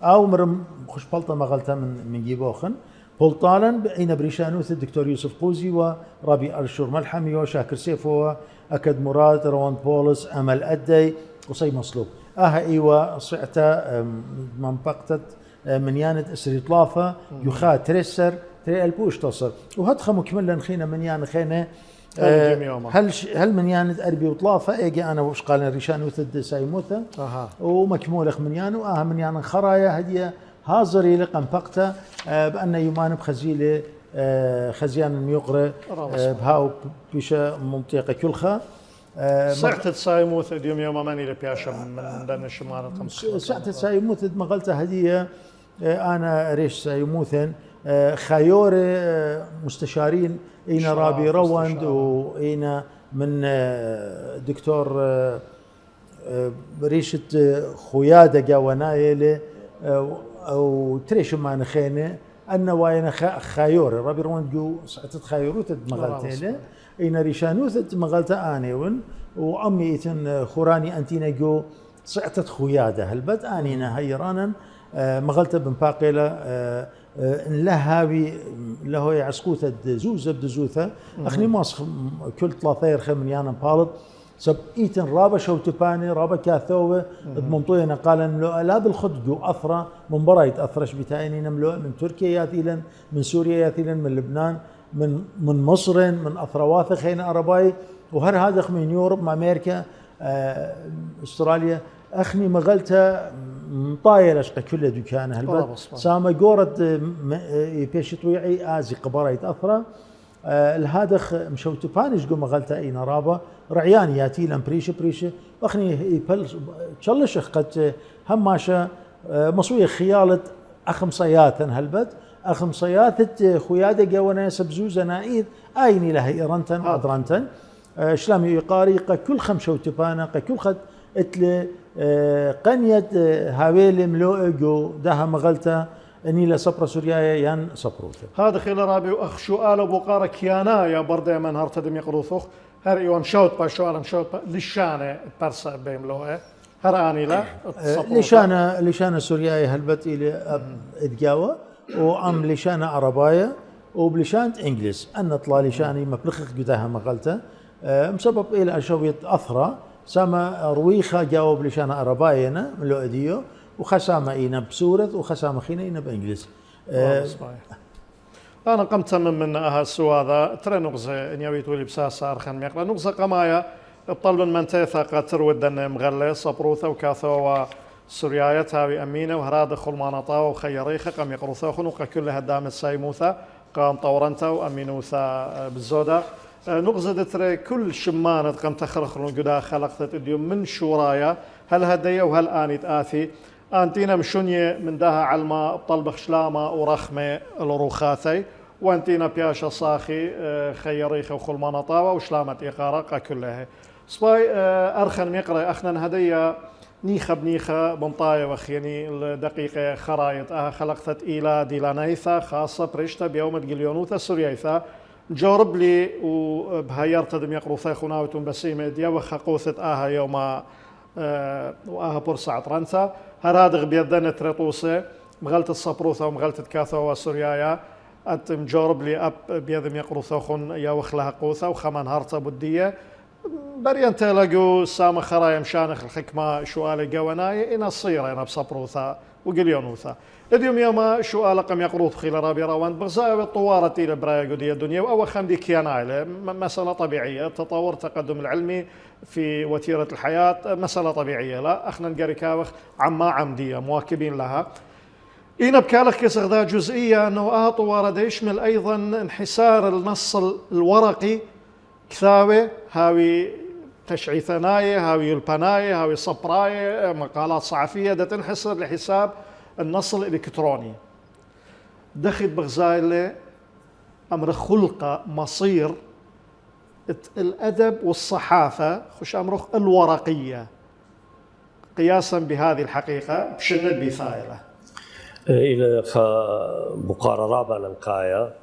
او مرم خش بلطه مغلته من جيبوخن بولطالن اين بريشانوث الدكتور يوسف قوزي ورابي ارشور ملحمي وشاكر سيفو اكد مراد روان بولس امل ادي قصي مصلوب ايوا صعته منطقه منيانه اسري طلافه يخا تريسر تري البوش تصل وهدخ مكملا خينا منيان خينا هل من ياند اربي وطلافه اجي انا وش قال الريشان وثد سايموثا ومكمولخ من يانو من يان خرايا هديه هازري لقنفقته بان يمان بخزيله خزيان الميقره بهاو بيشا منطقه كلخه ساعة سايموث اليوم يوم ماني لبياشا من دن الشمال الخمس ساعة سايموث ما قلت هديه انا ريش سايموثن خيور مستشارين اين رابي روند واين من دكتور ريشة خيادة جاونايل او تريش ما نخينه ان واين خيور رابي روند جو سعتت خيروت مغلتيله اين ريشانوث مغلتا انيون وامي ايتن خوراني انتينا جو سعتت خياده هلبت انينا هيرانا مغلتا بن باقيله لهاوي له يعسقوثة زوزة بدزوثة أخني ماسخ كل ثلاثة خمن يانا بالط سب إيتن رابا شوتباني رابا كاثوة ضمنطوينا قال إنه لا بالخد جو أثرة من برايت أثرش بتاعيني نملو من تركيا ياثيلا من سوريا ياثيلا من لبنان من مصر من أثرواث خينا أرباي وهر هذا من يوروب مع أمريكا استراليا أخني مغلتها مطايل أشقى كل دكان هالبد سامة جورد بيش طويعي آزي قبارة يتأثر الهادخ مشوتبانيش قو مغلتها أي نرابة رعياني ياتي لن بريشة أخني يبل تشلش قد هماشة مصوية خيالة أخمصيات هالبد أخمصيات خيادة جوانا سبزوزة نايد آيني لها إيرانتن أدرانتن شلامي يقاري كل خمشوتبانا كل خد اتل قنيت هاويل ملو جو دها مغلتا اني لصبر سوريا ين صبروته هذا خيل رابي واخ شو آل بوقارة كيانا يا برده من هرتدم يقروثوخ هر ايوان شوت با شو آلم شوت با لشانه برسا بيملوه هر اني لا لشانه سوريا هلبت الى ادجاوه وام لشانه عربايه وبلشانت انجليز ان طلع لشاني مبلخ قداها مغلتا مسبب الى شويه اثره سما رويخة جاوب لشان أرباينا من لو أديو وخسامة إينا بسورة وخسامة خينا إينا بإنجليز أنا قمت من السواذا ترى نغزة إني تولي بساس أرخن ميقلا نغزة قمايا بطلب من تيثا قاتر ودن مغلة صبروثة وكاثو وسوريايا تاوي أمينة وهراد خلمانطا وخيريخة قم يقروثا وخنوقة كلها دام السايموثا قام طورنتا وأمينوثا بالزودة نغزة ترى كل شمانة قم تخرخرون قدا خلقت اليوم من شورايا هل هدية وهل آني تآثي أنتينا مشونية من دها علما بطلبخ شلامة ورخمة الروخاثي وانتينا بياشا صاخي خيريخة وخل منطاوة وشلامة إقارقة كلها صباي أرخن ميقرأ أخنا هدية نيخة بنيخة بمطاية وخيني الدقيقة خرايط خلقت إلى ديلانيثا خاصة بريشتا بيوم الجليونوثا سوريايثا جورب لي وبهايرت دم يقروثا خناوتون بسيمة ديا وخقوثت يوم وآها بورسعة رنثا هرادغ بيدنا تريطوسة مغلت الصبروثة ومغلت كاثا وسوريايا أتم جورب لي أب بيدم يقروثا خن يا وخلها قوثا وخمان هارتا بدية بريان تلاقوا سام خرايا مشانخ الحكمة شوالي قواناي إنا الصيرة إنا بصبروثا وقليونوثا اليوم يوم شو آلقم يقروث خيل رابي روان بغزايا بالطوارة إلى برايا قدية الدنيا وأول خمدي كيانايلة مسألة طبيعية التطور التقدم العلمي في وتيرة الحياة مسألة طبيعية لا أخنا نقاري كاوخ عما عمدية مواكبين لها إنا بكالخ كسغدا جزئية أنه طوارة دا يشمل أيضا انحسار النص الورقي كثاوي هاوي تشعيثناية هاوي البناية هاوي صبراية مقالات صحفية دا تنحصر لحساب النص الإلكتروني دخل بغزايلة أمر خلق مصير الأدب والصحافة خش أمر الورقية قياسا بهذه الحقيقة بشنة بثايلة إلى بقارة رابع نقايا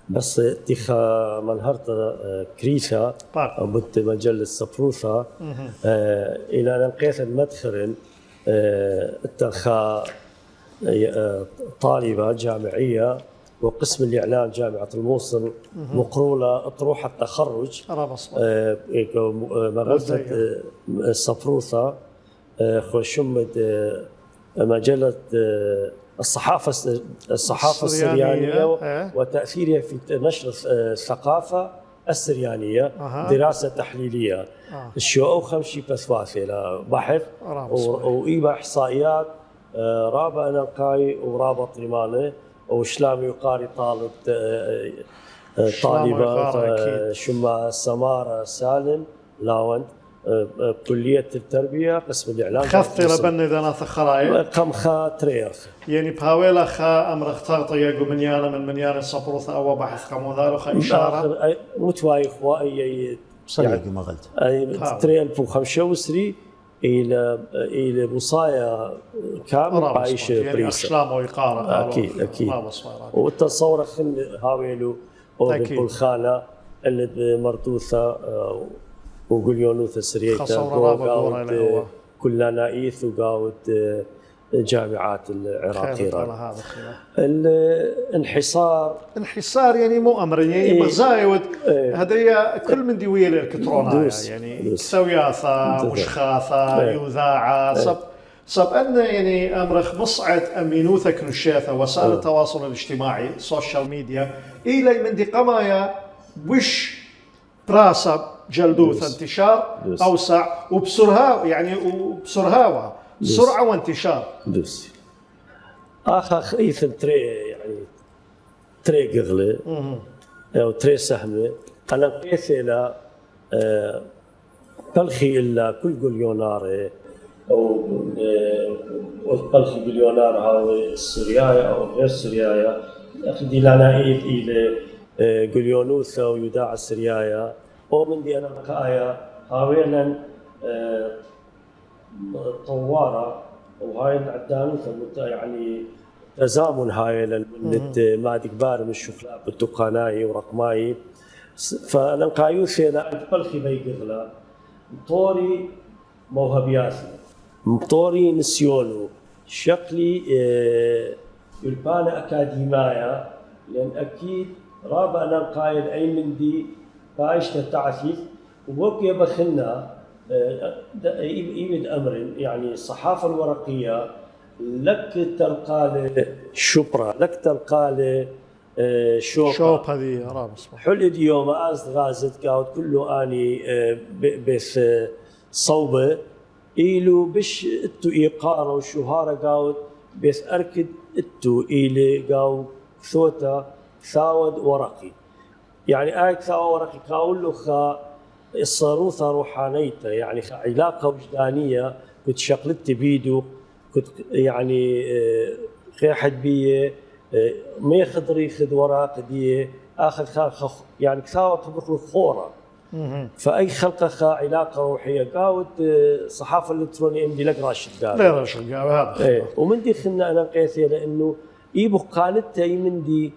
بس تيخا منهرت كريسة بنت مجلة صفروثة إلى نقيت المدخرن اتخا طالبة جامعية وقسم الإعلام جامعة الموصل مقرولة أطروحة التخرج مغلطة الصفروثة خشمت مجلة الصحافة السريانية وتأثيرها في نشر الثقافة السريانية دراسة تحليلية الشو أو خمشي بثواثة بحث وإيبا إحصائيات رابع نقاي ورابط رمانة وشلام يقاري طالب طالبة شما سمارة سالم لاون كلية التربية قسم الإعلام خذت لبني ذناث خرايا كم خا تريخ يعني بهاويلا خا أمر اختار يقو من صبروث أو بحث كموذار وخا إشارة متوايخ وأي صدق ما غلط أي تري 2005 إلى بوصايا كامل عايش يعني أشلام ويقارة أكيد والتصور خل هاويلو بالخانة اللي مرتوثة وقليونوث سريتا وقاوت كلنا نايث وقاوت جامعات العراقية الانحسار يعني مو أمر يعني مزايد هدية كل من ديوية الإلكترونية يعني سوياثة مشخاثة يوذاعة صب أن يعني أمرخ مصعد أمينوثك نشاثة وسائل التواصل الاجتماعي السوشيال ميديا إلى من دي قمايا وش براسب جلدوث انتشار أوسع وبسرها يعني وبسرهاوة سرعة وانتشار دوس آخر إيثن تري يعني تري قغلة أو تري سهمة أنا قيث إلى تلخي إلا كل قليونار أو تلخي قليونار أو السوريايا أو غير السوريايا أخذي لنا إلى قليونوث أو يداع السوريايا ومن دي أنا بقايا هاويلا طوارة وهاي العدانوثة يعني تزامن هاي من مادي كبار من الشفلاء بالتقاناي ورقماي فأنا قايوثي أنا بلخي بيقغلا مطوري موهبياتي مطوري نسيونو شكلي يلبانا أكاديمايا لأن أكيد رابع أنا قايل أي من دي بايش تعثيث ووكي بخلنا يمد أمر يعني الصحافة الورقية لك تلقى شبرا لك تلقى شوب هذه رامس حل اليوم أزد غازت قاود كله أني بث صوبة إيلو بش اتو إيقارة وشهارة قاود بث أركد اتو إيلي قاود ثوتا ثاود ورقي يعني آيك ثاود ورقي قاول له خا الصاروثة روحانيته يعني علاقة وجدانية بتشقلت بيدو كنت يعني خيحد بيه ما يخدري خد وراق ديه اخذ يعني كثاوة خبر الخورة. فاي خلقه خا علاقه روحيه قاود صحافه الالكترونيه عندي لك راشد قال لا راشد قال هذا ومن دي خلنا انا قيثي لانه يبو قالته من دي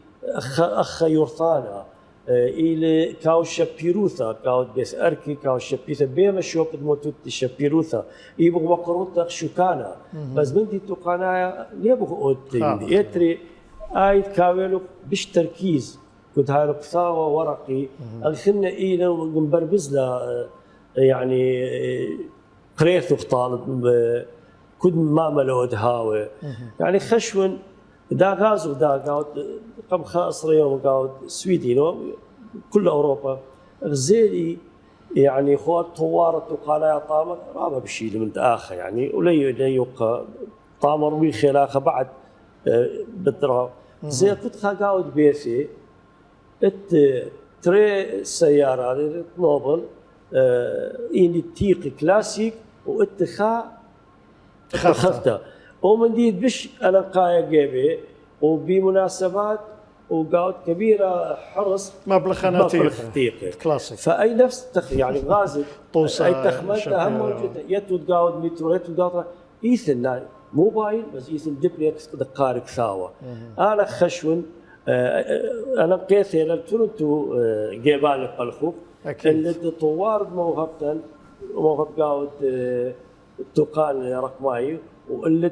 اخ يورثانا الى كاو شبيروثا كاو بس اركي كاو شبيثا بما شوب موتوت شبيروثا يبو وقروتا شوكانا بس من دي توقانا يبو اوت يتري ايد كاويلو بش تركيز كنت هاي القصاوة ورقي الخلنا إينا ونبربز له يعني قريت وطالب كنت ما ملود هاوي يعني خشون دا غاز ودا قاعد قم خاص يوم قاعد سويدي كل أوروبا غزيلي يعني خوات طوارت وقالا طامر رابا بشيل من آخر يعني ولي يوقع طامر وي خلاخه بعد بدرا زي كنت قاعد بيسي تري سيارة نوبل إني تيقي كلاسيك واتخا خفته ومن دي بش أنا قاية جيبي وبمناسبات وقاعد كبيرة حرص مبلغ خناتيقي كلاسيك فأي نفس يعني غازل طوسة أي تخمنت أهم موجودة يتود قاعد مترو يتود قاعد إيثن موبايل بس إيثن دبليكس دقارك ثاوة أنا خشون أنا قيثي للتونتو جيبان الخوف اللي تطوار موهب قاود تقال رقماي واللي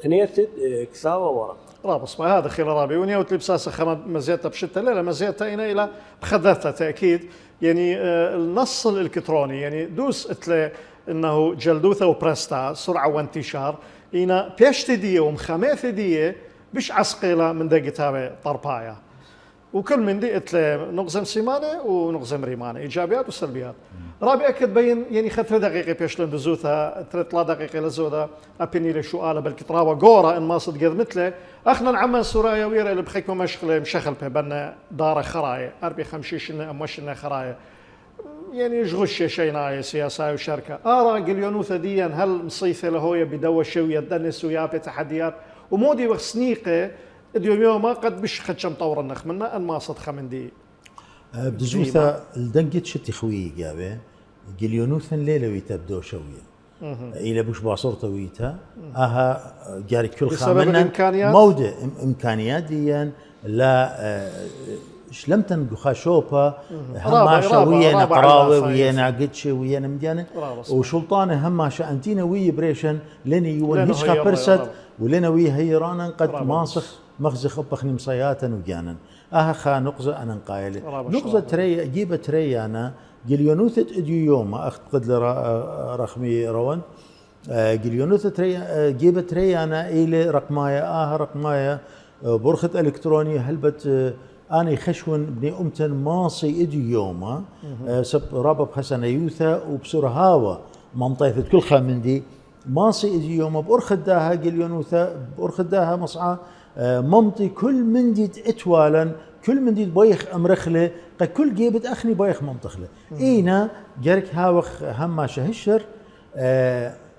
قنيثت كساوة ورق رابص ما هذا خير رابي ونيا وتلبساسة خمد مزيتها بشتة لا مزيتها هنا إلى بخذتها تأكيد يعني النص الإلكتروني يعني دوس اتلي إنه جلدوثة وبرستا سرعة وانتشار هنا بيشتي دي ومخاميث دي بش عسقيلة من دقي تابع طربايا وكل من دي اتلي نقزم سيمانة ونقزم ريمانة إيجابيات وسلبيات رابع كتبين يعني خد 3 دقيقة بيش لندزوثها 3 دقيقة لزودة أبني لي سؤال بالكتراوة قورة إن ما صدق مثله أخنا نعمل سورايا ويرا اللي بخيكم مشغلة مشغل بنا دار خرايا 4-5 أموشنا خرايا يعني يشغش شيء سياسة وشركة أرى قليونوثة ديا هل مصيثة لهوية بدوشة ويدنس ويا بتحديات ومودي وخسنيقة اليوم ما قد بش خدشم طور النخ منا أن ما صدخ من دي بدزوثة الدنقت شتي خوي جابه قليونوثا ليلة ويتا بدو شوية إلى بوش باصورته ويتا أها جاري كل خامنا مودة إمكانيات ديا لا شلمتن خاشوبا هماشا ويانا قراوة ويانا قدشة ويانا مديانة وشلطانة هماشا أنتينا ويا بريشن لني يونيشها برسد ولنا ويا هيرانا قد ماسخ مخزخ أبخني مصياتا وجانا خا نقزة أنا نقايلة نقزة تري جيبة تري أنا قليونوثة إديو يوم أخذ قدر رقمي روان قليونوثة تري جيبة تري أنا إلى رقمايا رقمايا برخة إلكترونية هلبت أنا خشون بني أمتن ماصي إديو يوم سب رابب حسن يوثا وبسر هاوى منطقة كل خامندي ماصي إديو يوم بأرخد داها قليونوثة بأرخد داها مصعى ممطي كل من دي اتوالا كل من دي بايخ امرخله كل جيبت اخني بايخ منطخله اينا جرك هاوخ هما شهشر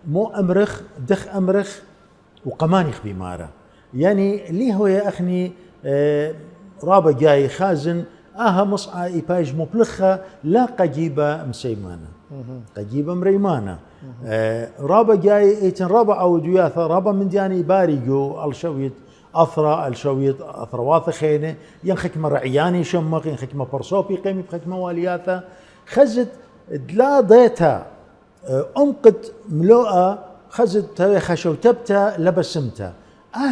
مو امرخ دخ امرخ وقمانيخ بماره يعني ليه هو يا اخني رابا جاي خازن مصعى ايباج مبلخه لا قجيبه مسيمانه قجيبه مريمانه رابا جاي ايتن رابا او دياثه رابا من دياني باريجو الشويت أثرى الشويت أثروات خينة ينخك رعياني شمق ينخك برصوبي قيمي بخك موالياتا خزت لا ضيتا أنقد ملوءة خزت خشوتبتا لبسمتا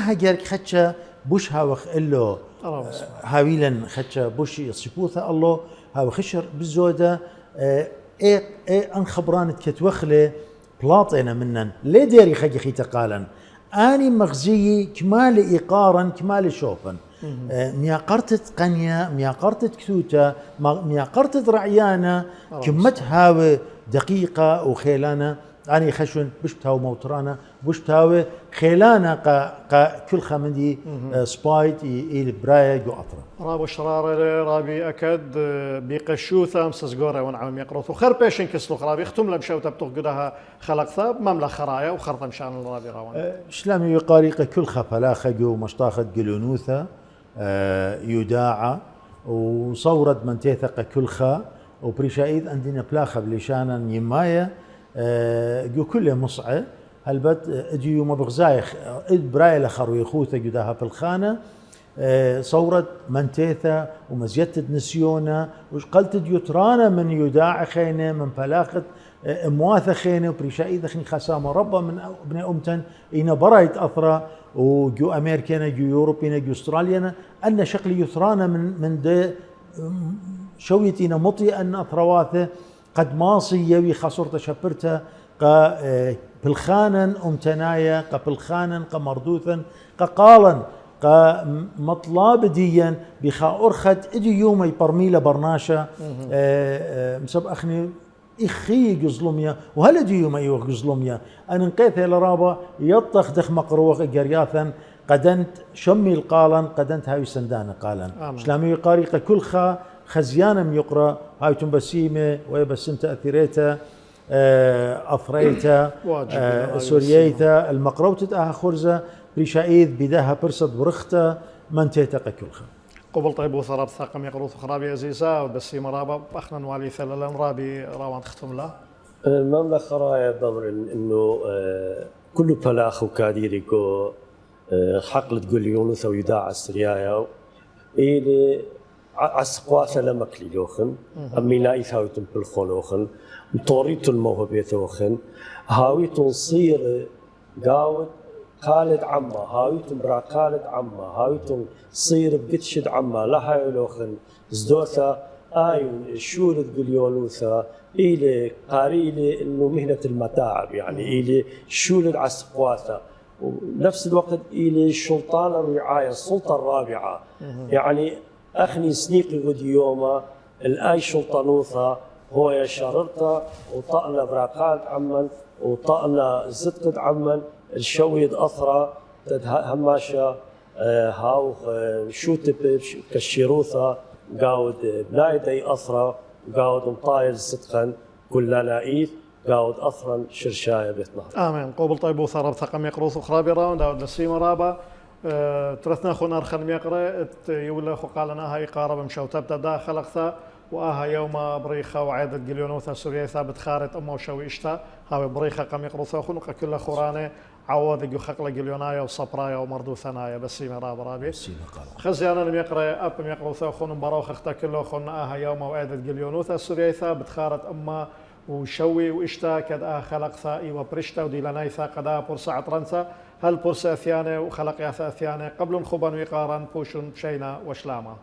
جارك خدشة بوش هاوخ إلو هاويلا خدشة بوش يصيبوثا الله هاو خشر بالزودة أن خبرانت كتوخلي بلاطينا منن ليه ديري خجي خيتا قالا أني مغزي كمال إيقارا كمال شوفا مياقرتت قنيا مياقرتت كتوتا مياقرتت رعيانا كمت هاوي دقيقة وخيلانا اني خشن بشتاو موترانا بشتاو خيلانا كل خمدي سبايت إلى برايا جو أطرا رابو شرار رابي أكد بقشوثة مسزقورة ونعم يقرطو خر بيشن كسلو رابي ختم لمشوتا بتوقدها خلق ثاب مملا خرايا وخرطة مشان الرابي راوان شلامي يقاريق كل خفلاخة جو مشطاخة جلونوثة يداعى وصورت من تيثق كل خا وبريشايد عندنا بلاخة بليشانا يمايا جو كله مصعة هلبت اجيو مبغزايخ براي لخرو يخوثة جداها في الخانة صورت منتيثة ومزيتة نسيونة وقلت يترانا من يداع خينة من بلاخة مواثة خينة وبريشايد خني خسامة ربا من ابن أمتن إنا برايت أثرى وجو أمريكانا جو يوروبينا جو أستراليانا أن شكل يثرانا من ده شويتنا مطي أن أثرواثه قد ماصي يوي خسرت شبرته بالخانا أمتنايا بالخانا مردوثا قالا مطلاب ديا بخا أرخت إدي يوم يبرميله برناشا مسب أخني إخي جزلميا وهل دي يوم أيوه جزلميا أنا نقيت إلى رابا يطخ دخ مقروخ جرياثا قدنت شمي القالا قدنت هاي سندانة قالا شلامي قاريقة كل خزيانا يقرأ هاي تنبسيمة ويبسم تأثيريتا أثريتا سورييتا المقروتة أها خرزة بريشايد بداها برصد برختا من تيتق كلها قبل طيب وثراب ثاقم يقروث خرابي عزيزة وبسيم رابا أخنا والي ثلالا رابي راوان ختم له المملكة خرايا بمر إنه كل بلاخ وكاديريكو حقل تقول يونس ويداع السريايا إلي عسقواسة لما كليلوخن أمينا إثاوتن بالخولوخن مطوريت الموهبيتوخن هاويتن صير قاود خالد عما هاويتن برا خالد عما هاويتن صير بقتشد عما لا هايلوخن زدوثا آيون شورد قليونوثا إلي قاريلي إنه مهنة المتاعب يعني إلي شورد عسقواسة ونفس الوقت إلي السلطان الرعاية السلطة الرابعة يعني أخني سنيقي غد يوما الآي شلطانوثا هو يشاررتا وطأنا براقات عمن وطأنا زدقد عمن الشويد أثرى هماشا هاو شوتب كالشيروثا قاود بنايدي أثرى قاود مطايل صدقا كلنا إيث قاود أثرا شرشاية بيتنا آمين قبل طيب وثرب ثقم يقروث خرابي راون داود نسيم رابا ترثنا خونا رخن ميقرا يقول خو قالنا هاي قارب مشوتب دا خلقتا واها يوم بريخه وعيدة جليونوثا سوريا ثابت خارط امه وشوي اشتا هاي بريخه قم يقروثا خنق كل خورانه عوض يخقل جليونايا وصبرايا ومردوثنايا بسيمه رابي خزيانا ميقرا اب ميقروثا خن بروخ اختا كله خن اها يوم وعيدة جليونوثا سوريا ثابت خارط امه وشوي واشتا كد خلقتا ايوا برشتا وديلانايثا قدا برصا عطرنسا هل برصا ثيانه وخلق يا ثيانه قبل خبن وقارن بوشن بشينا وشلاما